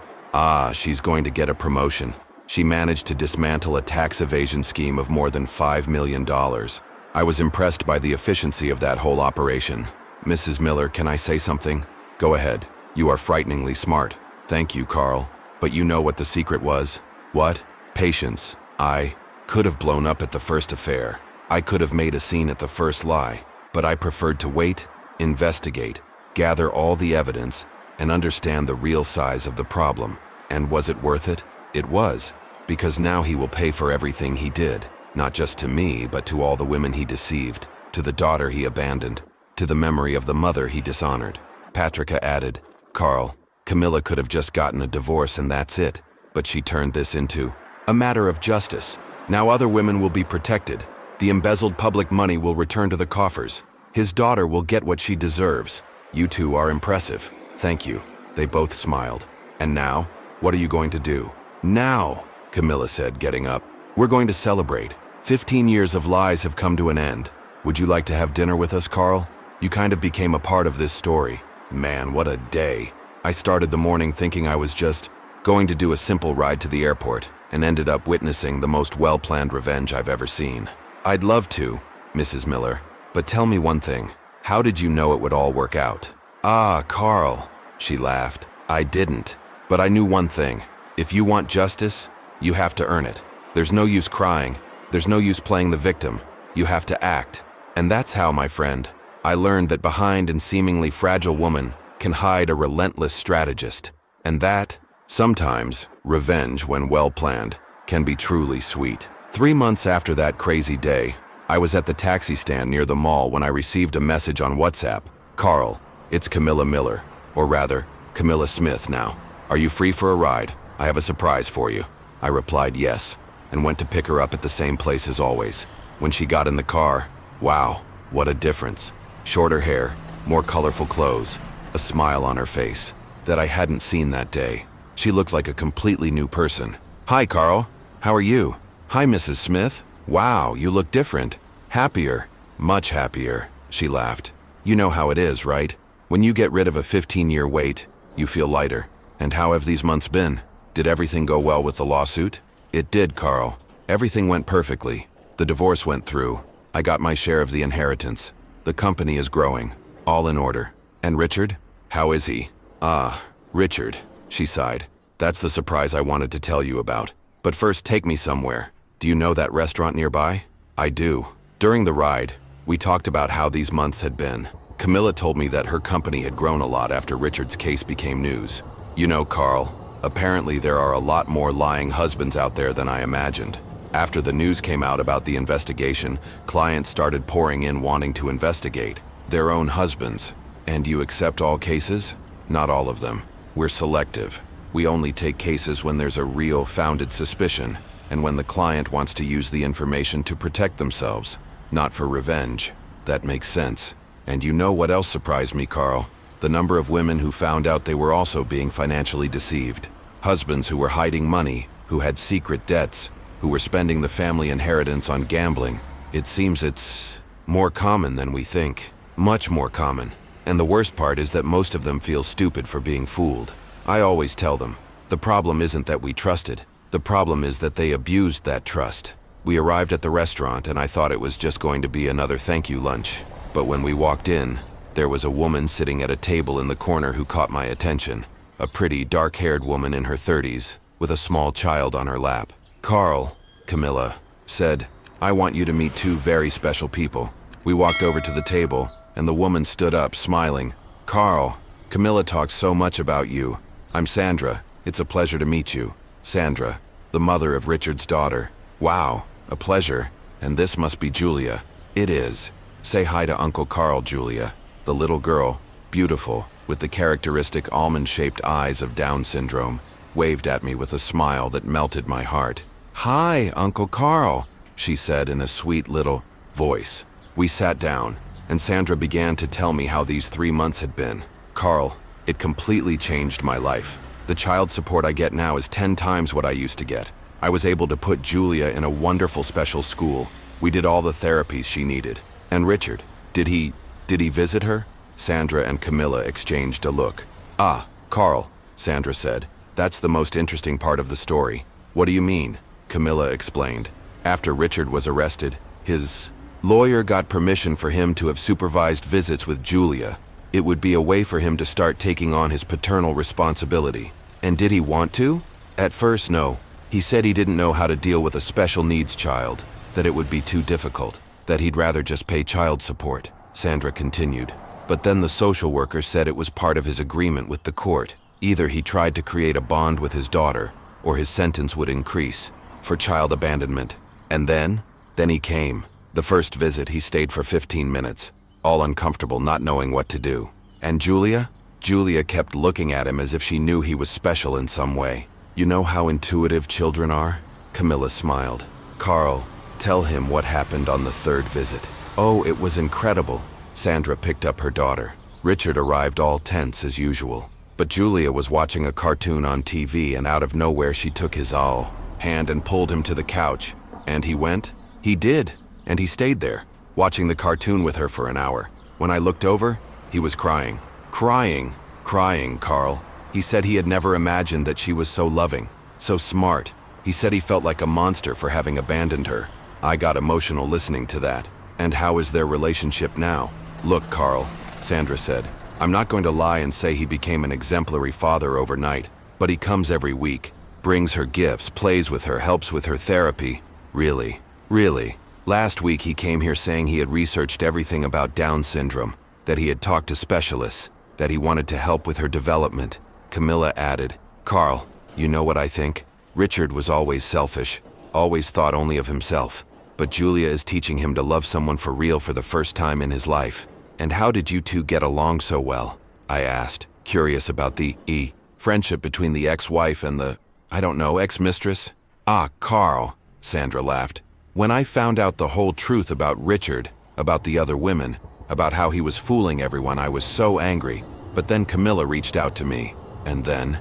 She's going to get a promotion. She managed to dismantle a tax evasion scheme of more than $5 million. I was impressed by the efficiency of that whole operation. Mrs. Miller, can I say something? Go ahead. You are frighteningly smart. Thank you, Carl. But you know what the secret was? What? Patience. I could have blown up at the first affair. I could have made a scene at the first lie. But I preferred to wait, investigate, gather all the evidence, and understand the real size of the problem. And was it worth it? It was, because now he will pay for everything he did, not just to me, but to all the women he deceived, to the daughter he abandoned, to the memory of the mother he dishonored. Patricia added, Carl, Camilla could have just gotten a divorce and that's it, but she turned this into a matter of justice. Now other women will be protected. The embezzled public money will return to the coffers. His daughter will get what she deserves. You two are impressive. Thank you. They both smiled. And now, what are you going to do? Now, Camilla said, getting up. We're going to celebrate. 15 years of lies have come to an end. Would you like to have dinner with us, Carl? You kind of became a part of this story. Man, what a day. I started the morning thinking I was just going to do a simple ride to the airport and ended up witnessing the most well-planned revenge I've ever seen. I'd love to, Mrs. Miller, but tell me one thing. How did you know it would all work out? Carl, she laughed. I didn't. But I knew one thing. If you want justice, you have to earn it. There's no use crying. There's no use playing the victim. You have to act. And that's how, my friend, I learned that behind a seemingly fragile woman can hide a relentless strategist. And that, sometimes, revenge, when well-planned, can be truly sweet. 3 months after that crazy day, I was at the taxi stand near the mall when I received a message on WhatsApp. Carl, it's Camilla Miller. Or rather, Camilla Smith now. Are you free for a ride? I have a surprise for you. I replied yes, and went to pick her up at the same place as always. When she got in the car, wow, what a difference. Shorter hair, more colorful clothes, a smile on her face that I hadn't seen that day. She looked like a completely new person. Hi, Carl. How are you? Hi, Mrs. Smith. Wow, you look different. Happier. Much happier, she laughed. You know how it is, right? When you get rid of a 15-year wait, you feel lighter. And how have these months been? Did everything go well with the lawsuit? It did, Carl. Everything went perfectly. The divorce went through. I got my share of the inheritance. The company is growing. All in order. And Richard? How is he? Richard, she sighed. That's the surprise I wanted to tell you about. But first, take me somewhere. Do you know that restaurant nearby? I do. During the ride, we talked about how these months had been. Camilla told me that her company had grown a lot after Richard's case became news. You know, Carl, apparently there are a lot more lying husbands out there than I imagined. After the news came out about the investigation, clients started pouring in wanting to investigate their own husbands. And you accept all cases? Not all of them. We're selective. We only take cases when there's a real founded suspicion, and when the client wants to use the information to protect themselves, not for revenge. That makes sense. And you know what else surprised me, Carl? The number of women who found out they were also being financially deceived. Husbands who were hiding money, who had secret debts, who were spending the family inheritance on gambling. It seems it's more common than we think. Much more common. And the worst part is that most of them feel stupid for being fooled. I always tell them, the problem isn't that we trusted. The problem is that they abused that trust. We arrived at the restaurant and I thought it was just going to be another thank you lunch. But when we walked in, there was a woman sitting at a table in the corner who caught my attention. A pretty, dark-haired woman in her 30s, with a small child on her lap. Carl, Camilla, said, I want you to meet two very special people. We walked over to the table, and the woman stood up, smiling. Carl, Camilla talks so much about you. I'm Sandra. It's a pleasure to meet you. Sandra, the mother of Richard's daughter. Wow, a pleasure. And this must be Julia. It is. Say hi to Uncle Carl, Julia. The little girl, beautiful, with the characteristic almond-shaped eyes of Down syndrome, waved at me with a smile that melted my heart. Hi, Uncle Carl, she said in a sweet little voice. We sat down, and Sandra began to tell me how these 3 months had been. Carl, it completely changed my life. The child support I get now is 10 times what I used to get. I was able to put Julia in a wonderful special school. We did all the therapies she needed. And Richard, did he visit her? Sandra and Camilla exchanged a look. Ah, Carl, Sandra said. That's the most interesting part of the story. What do you mean? Camilla explained. After Richard was arrested, his lawyer got permission for him to have supervised visits with Julia. It would be a way for him to start taking on his paternal responsibility. And did he want to? At first, no. He said he didn't know how to deal with a special needs child, that it would be too difficult, that he'd rather just pay child support, Sandra continued. But then the social worker said it was part of his agreement with the court. Either he tried to create a bond with his daughter, or his sentence would increase for child abandonment. And then he came. The first visit, he stayed for 15 minutes, all uncomfortable, not knowing what to do. And Julia? Julia kept looking at him as if she knew he was special in some way. You know how intuitive children are? Camilla smiled. Carl, tell him what happened on the third visit. Oh, it was incredible. Sandra picked up her daughter. Richard arrived all tense as usual. But Julia was watching a cartoon on TV and out of nowhere she took his hand and pulled him to the couch. And he went? He did. And he stayed there, watching the cartoon with her for an hour. When I looked over, he was crying. Crying, Carl. He said he had never imagined that she was so loving, so smart. He said he felt like a monster for having abandoned her. I got emotional listening to that. And how is their relationship now? Look, Carl, Sandra said. I'm not going to lie and say he became an exemplary father overnight, but he comes every week, brings her gifts, plays with her, helps with her therapy. Really. Last week he came here saying he had researched everything about Down syndrome, that he had talked to specialists, that he wanted to help with her development. Camilla added, Carl, you know what I think? Richard was always selfish, always thought only of himself. But Julia is teaching him to love someone for real for the first time in his life. And how did you two get along so well? I asked, curious about the friendship between the ex-wife and the, ex-mistress. Ah, Carl, Sandra laughed. When I found out the whole truth about Richard, about the other women, about how he was fooling everyone, I was so angry. But then Camilla reached out to me. And then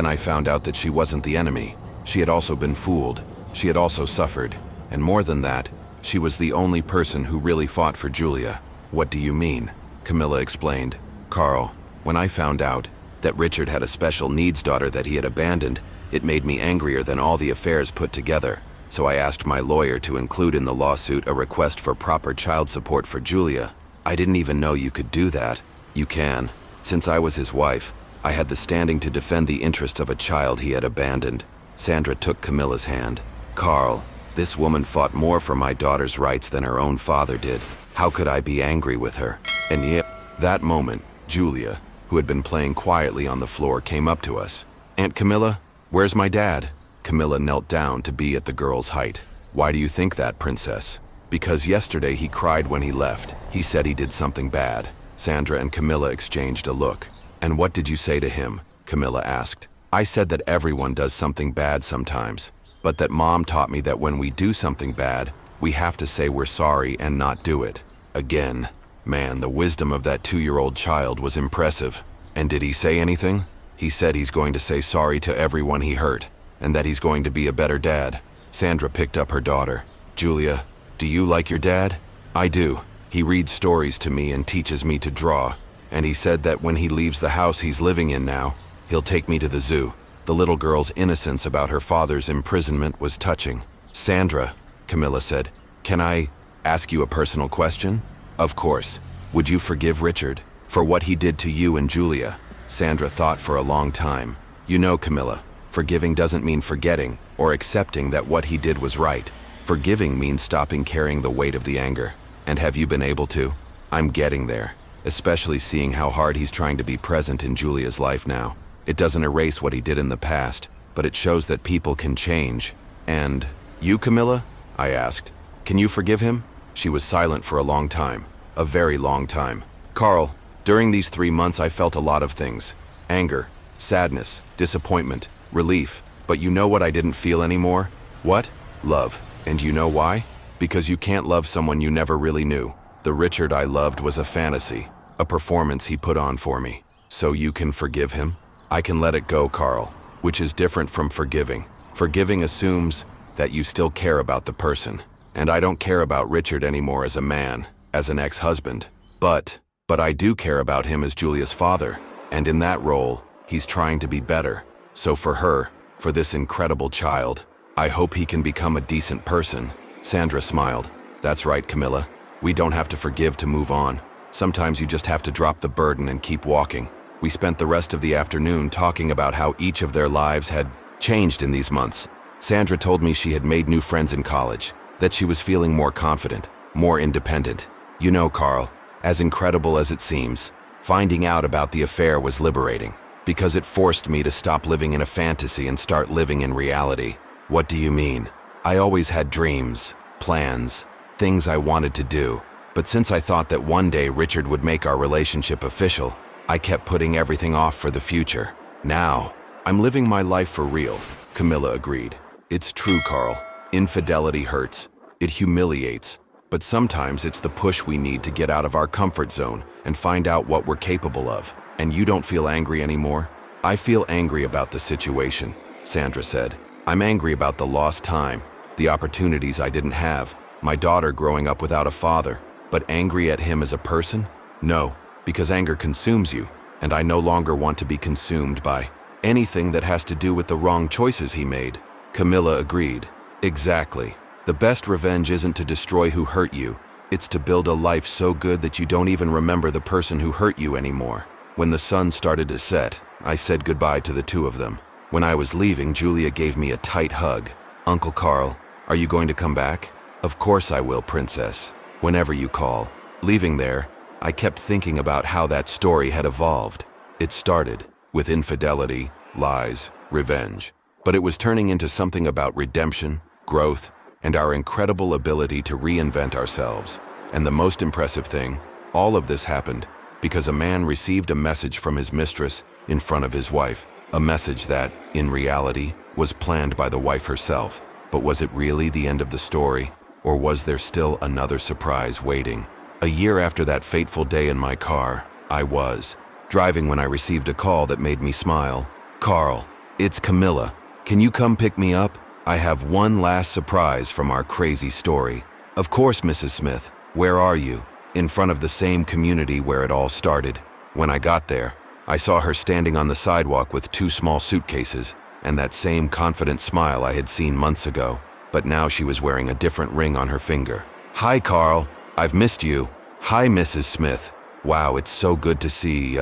I found out that she wasn't the enemy. She had also been fooled. She had also suffered. And more than that, she was the only person who really fought for Julia. What do you mean? Camilla explained. Carl, when I found out that Richard had a special needs daughter that he had abandoned, it made me angrier than all the affairs put together. So I asked my lawyer to include in the lawsuit a request for proper child support for Julia. I didn't even know you could do that. You can. Since I was his wife, I had the standing to defend the interests of a child he had abandoned. Sandra took Camilla's hand. Carl, this woman fought more for my daughter's rights than her own father did. How could I be angry with her? And yet, that moment, Julia, who had been playing quietly on the floor, came up to us. Aunt Camilla, where's my dad? Camilla knelt down to be at the girl's height. Why do you think that, princess? Because yesterday he cried when he left. He said he did something bad. Sandra and Camilla exchanged a look. And what did you say to him? Camilla asked. I said that everyone does something bad sometimes, but that Mom taught me that when we do something bad, we have to say we're sorry and not do it. Again, man, the wisdom of that 2-year-old child was impressive. And did he say anything? He said he's going to say sorry to everyone he hurt, and that he's going to be a better dad. Sandra picked up her daughter. Julia, do you like your dad? I do. He reads stories to me and teaches me to draw, and he said that when he leaves the house he's living in now, he'll take me to the zoo. The little girl's innocence about her father's imprisonment was touching. Sandra, Camilla said, can I ask you a personal question? Of course. Would you forgive Richard for what he did to you and Julia? Sandra thought for a long time. You know, Camilla, forgiving doesn't mean forgetting or accepting that what he did was right. Forgiving means stopping carrying the weight of the anger. And have you been able to? I'm getting there, especially seeing how hard he's trying to be present in Julia's life now. It doesn't erase what he did in the past, but it shows that people can change. And you, Camilla? I asked. Can you forgive him? She was silent for a long time, a very long time. Carl, during these 3 months I felt a lot of things. Anger, sadness, disappointment, relief. But you know what I didn't feel anymore? What? Love. And you know why? Because you can't love someone you never really knew. The Richard I loved was a fantasy, a performance he put on for me. So you can forgive him? I can let it go, Carl, which is different from forgiving. Forgiving assumes that you still care about the person. And I don't care about Richard anymore as a man, as an ex-husband. But I do care about him as Julia's father. And in that role, he's trying to be better. So for her, for this incredible child, I hope he can become a decent person. Sandra smiled. That's right, Camilla. We don't have to forgive to move on. Sometimes you just have to drop the burden and keep walking. We spent the rest of the afternoon talking about how each of their lives had changed in these months. Sandra told me she had made new friends in college, that she was feeling more confident, more independent. You know, Carl, as incredible as it seems, finding out about the affair was liberating, because it forced me to stop living in a fantasy and start living in reality. What do you mean? I always had dreams, plans, things I wanted to do, but since I thought that one day Richard would make our relationship official, I kept putting everything off for the future. Now, I'm living my life for real, Camilla agreed. It's true, Carl. Infidelity hurts. It humiliates. But sometimes it's the push we need to get out of our comfort zone and find out what we're capable of. And you don't feel angry anymore? I feel angry about the situation, Sandra said. I'm angry about the lost time, the opportunities I didn't have, my daughter growing up without a father. But angry at him as a person? No, because anger consumes you, and I no longer want to be consumed by anything that has to do with the wrong choices he made. Camilla agreed. Exactly. The best revenge isn't to destroy who hurt you. It's to build a life so good that you don't even remember the person who hurt you anymore. When the sun started to set, I said goodbye to the two of them. When I was leaving, Julia gave me a tight hug. Uncle Carl, are you going to come back? Of course I will, Princess. Whenever you call. Leaving there, I kept thinking about how that story had evolved. It started with infidelity, lies, revenge. But it was turning into something about redemption, growth, and our incredible ability to reinvent ourselves. And the most impressive thing, all of this happened because a man received a message from his mistress in front of his wife. A message that, in reality, was planned by the wife herself. But was it really the end of the story? Or was there still another surprise waiting? A year after that fateful day in my car, I was driving when I received a call that made me smile. Carl, it's Camilla. Can you come pick me up? I have one last surprise from our crazy story. Of course, Mrs. Smith. Where are you? In front of the same community where it all started. When I got there, I saw her standing on the sidewalk with 2 small suitcases and that same confident smile I had seen months ago. But now she was wearing a different ring on her finger. Hi, Carl. I've missed you. Hi, Mrs. Smith. Wow, it's so good to see,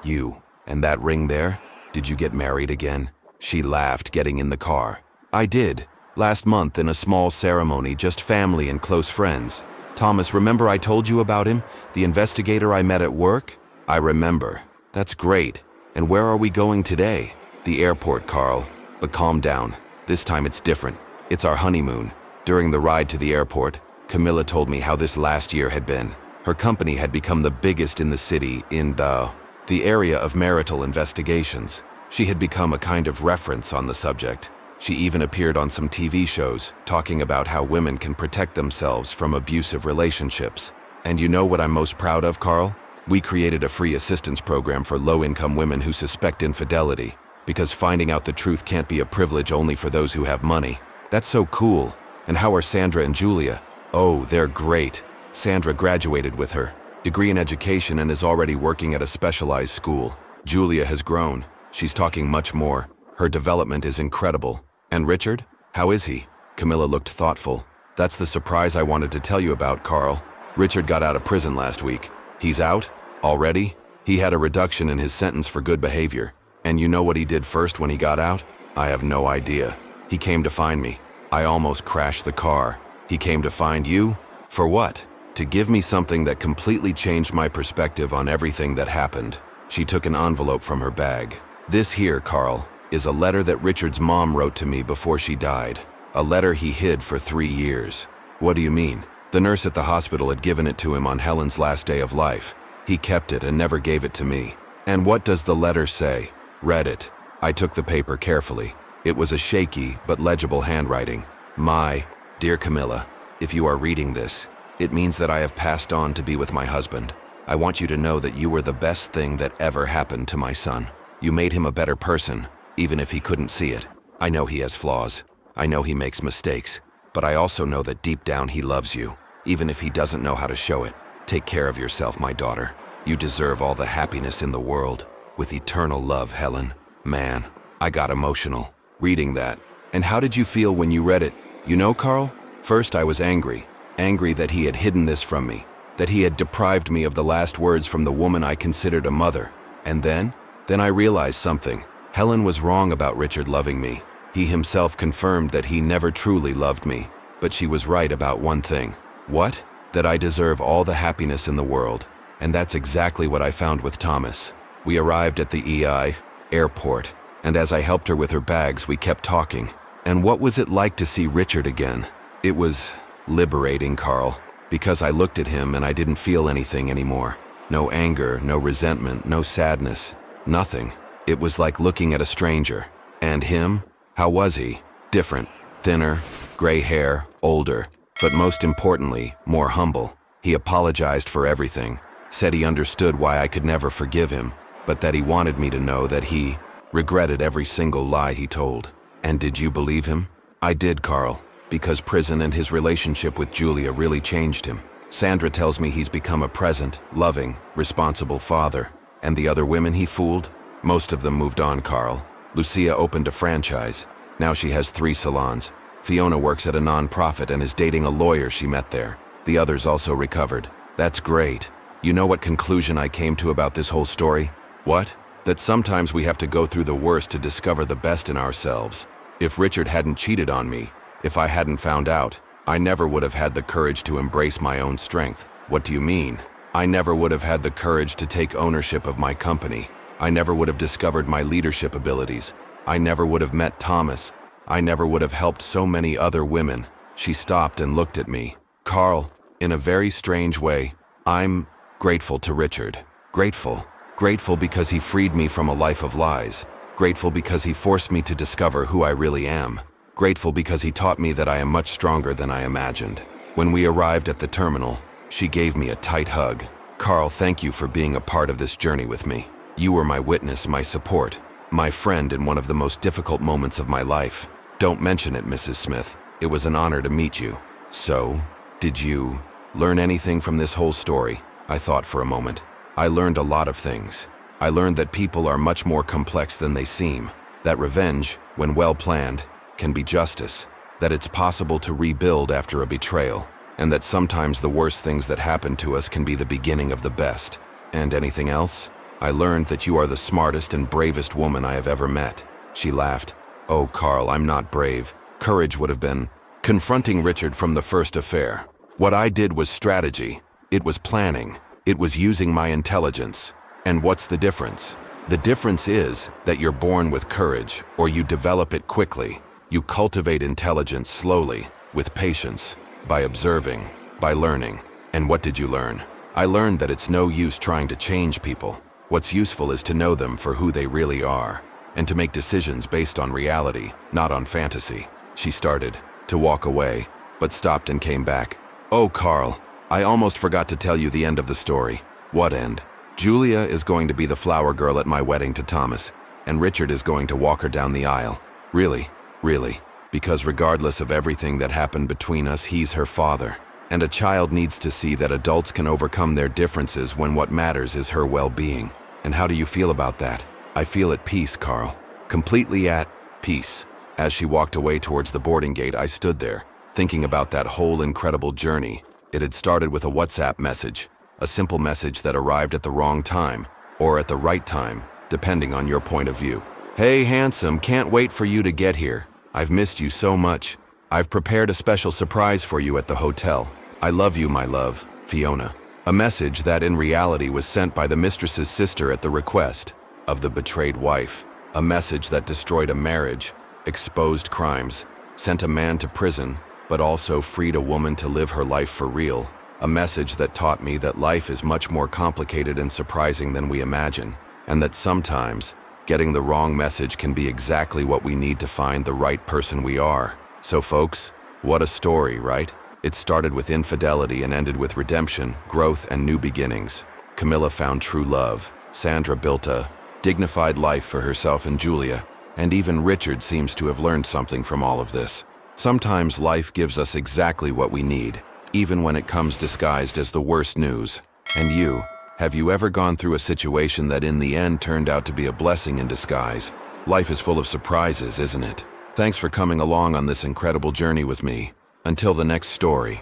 you. And that ring there? Did you get married again? She laughed, getting in the car. I did. Last month in a small ceremony, just family and close friends. Thomas, remember I told you about him? The investigator I met at work? I remember. That's great. And where are we going today? The airport, Carl. But calm down. This time it's different. It's our honeymoon. During the ride to the airport, Camilla told me how this last year had been. Her company had become the biggest in the city in the area of marital investigations. She had become a kind of reference on the subject. She even appeared on some TV shows, talking about how women can protect themselves from abusive relationships. And you know what I'm most proud of, Carl? We created a free assistance program for low-income women who suspect infidelity, because finding out the truth can't be a privilege only for those who have money. That's so cool. And how are Sandra and Julia? Oh, they're great. Sandra graduated with her degree in education and is already working at a specialized school. Julia has grown. She's talking much more. Her development is incredible. And Richard? How is he? Camilla looked thoughtful. That's the surprise I wanted to tell you about, Carl. Richard got out of prison last week. He's out? Already? He had a reduction in his sentence for good behavior. And you know what he did first when he got out? I have no idea. He came to find me. I almost crashed the car. He came to find you? For what? To give me something that completely changed my perspective on everything that happened. She took an envelope from her bag. This here, Carl, is a letter that Richard's mom wrote to me before she died. A letter he hid for 3 years. What do you mean? The nurse at the hospital had given it to him on Helen's last day of life. He kept it and never gave it to me. And what does the letter say? Read it. I took the paper carefully. It was a shaky but legible handwriting. My dear Camilla, if you are reading this, it means that I have passed on to be with my husband. I want you to know that you were the best thing that ever happened to my son. You made him a better person, even if he couldn't see it. I know he has flaws. I know he makes mistakes. But I also know that deep down he loves you, even if he doesn't know how to show it. Take care of yourself, my daughter. You deserve all the happiness in the world. With eternal love, Helen. Man, I got emotional reading that. And how did you feel when you read it? You know, Carl? First I was angry. Angry that he had hidden this from me. That he had deprived me of the last words from the woman I considered a mother. And then I realized something. Helen was wrong about Richard loving me. He himself confirmed that he never truly loved me. But she was right about one thing. What? That I deserve all the happiness in the world. And that's exactly what I found with Thomas. We arrived at the airport, and as I helped her with her bags, we kept talking. And what was it like to see Richard again? It was liberating, Carl, because I looked at him and I didn't feel anything anymore. No anger, no resentment, no sadness, nothing. It was like looking at a stranger. And him? How was he? Different, thinner, gray hair, older, but most importantly, more humble. He apologized for everything, said he understood why I could never forgive him, but that he wanted me to know that he regretted every single lie he told. And did you believe him? I did, Carl, because prison and his relationship with Julia really changed him. Sandra tells me he's become a present, loving, responsible father. And the other women he fooled? Most of them moved on, Carl. Lucia opened a franchise. Now she has 3 salons. Fiona works at a non-profit and is dating a lawyer she met there. The others also recovered. That's great. You know what conclusion I came to about this whole story? What? That sometimes we have to go through the worst to discover the best in ourselves. If Richard hadn't cheated on me, if I hadn't found out, I never would have had the courage to embrace my own strength. What do you mean? I never would have had the courage to take ownership of my company. I never would have discovered my leadership abilities. I never would have met Thomas. I never would have helped so many other women. She stopped and looked at me. Carl, in a very strange way, I'm grateful to Richard. Grateful. Grateful because he freed me from a life of lies. Grateful because he forced me to discover who I really am. Grateful because he taught me that I am much stronger than I imagined. When we arrived at the terminal, she gave me a tight hug. Carl, thank you for being a part of this journey with me. You were my witness, my support, my friend in one of the most difficult moments of my life. Don't mention it, Mrs. Smith. It was an honor to meet you. So, did you learn anything from this whole story? I thought for a moment. I learned a lot of things. I learned that people are much more complex than they seem. That revenge, when well planned, can be justice. That it's possible to rebuild after a betrayal. And that sometimes the worst things that happen to us can be the beginning of the best. And anything else? I learned that you are the smartest and bravest woman I have ever met. She laughed. Oh, Carl, I'm not brave. Courage would have been confronting Richard from the first affair. What I did was strategy. It was planning. It was using my intelligence. And what's the difference? The difference is that you're born with courage, or you develop it quickly. You cultivate intelligence slowly, with patience, by observing, by learning. And what did you learn? I learned that it's no use trying to change people. What's useful is to know them for who they really are, and to make decisions based on reality, not on fantasy. She started to walk away, but stopped and came back. Oh, Carl, I almost forgot to tell you the end of the story. What end? Julia is going to be the flower girl at my wedding to Thomas, and Richard is going to walk her down the aisle. Really, really. Because regardless of everything that happened between us, he's her father. And a child needs to see that adults can overcome their differences when what matters is her well-being. And how do you feel about that? I feel at peace, Carl. Completely at peace. As she walked away towards the boarding gate, I stood there, thinking about that whole incredible journey. It had started with a WhatsApp message, a simple message that arrived at the wrong time, or at the right time, depending on your point of view. Hey, handsome, can't wait for you to get here. I've missed you so much. I've prepared a special surprise for you at the hotel. I love you, my love, Fiona. A message that in reality was sent by the mistress's sister at the request of the betrayed wife. A message that destroyed a marriage, exposed crimes, sent a man to prison, but also freed a woman to live her life for real. A message that taught me that life is much more complicated and surprising than we imagine, and that sometimes getting the wrong message can be exactly what we need to find the right person we are. So folks, what a story, right? It started with infidelity and ended with redemption, growth, and new beginnings. Camilla found true love. Sandra built a dignified life for herself and Julia. And even Richard seems to have learned something from all of this. Sometimes life gives us exactly what we need, even when it comes disguised as the worst news. And you, have you ever gone through a situation that in the end turned out to be a blessing in disguise? Life is full of surprises, isn't it? Thanks for coming along on this incredible journey with me. Until the next story.